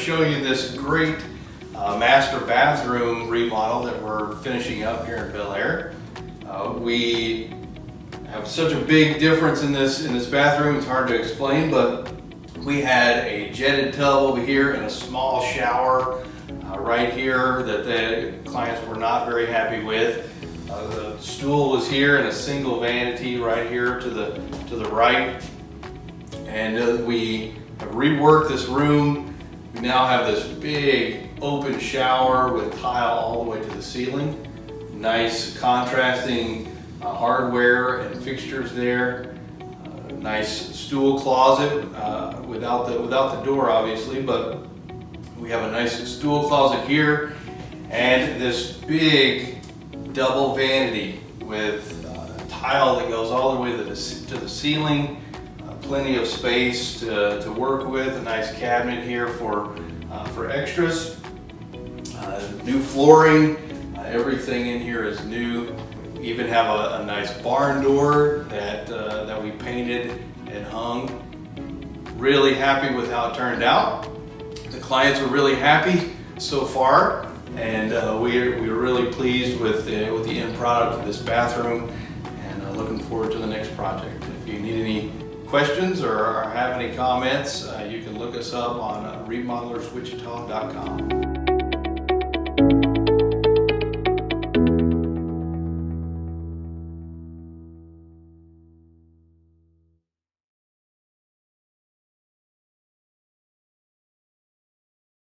show you this great master bathroom remodel that we're finishing up here in Bel Aire. We have such a big difference in this bathroom, it's hard to explain, but we had a jetted tub over here and a small shower right here that the clients were not very happy with. The stool was here and a single vanity right here to the right. And we have reworked this room. We now have this big open shower with tile all the way to the ceiling. Nice contrasting hardware and fixtures there. Nice stool closet without the door obviously, but we have a nice stool closet here and this big double vanity with tile that goes all the way to the ceiling. Plenty of space to work with. A nice cabinet here for extras. New flooring. Everything in here is new. We even have a nice barn door that we painted and hung. Really happy with how it turned out. The clients are really happy so far, and we're really pleased with the end product of this bathroom, and looking forward to the next project. If you need any questions or have any comments, you can look us up on remodellerswichita.com.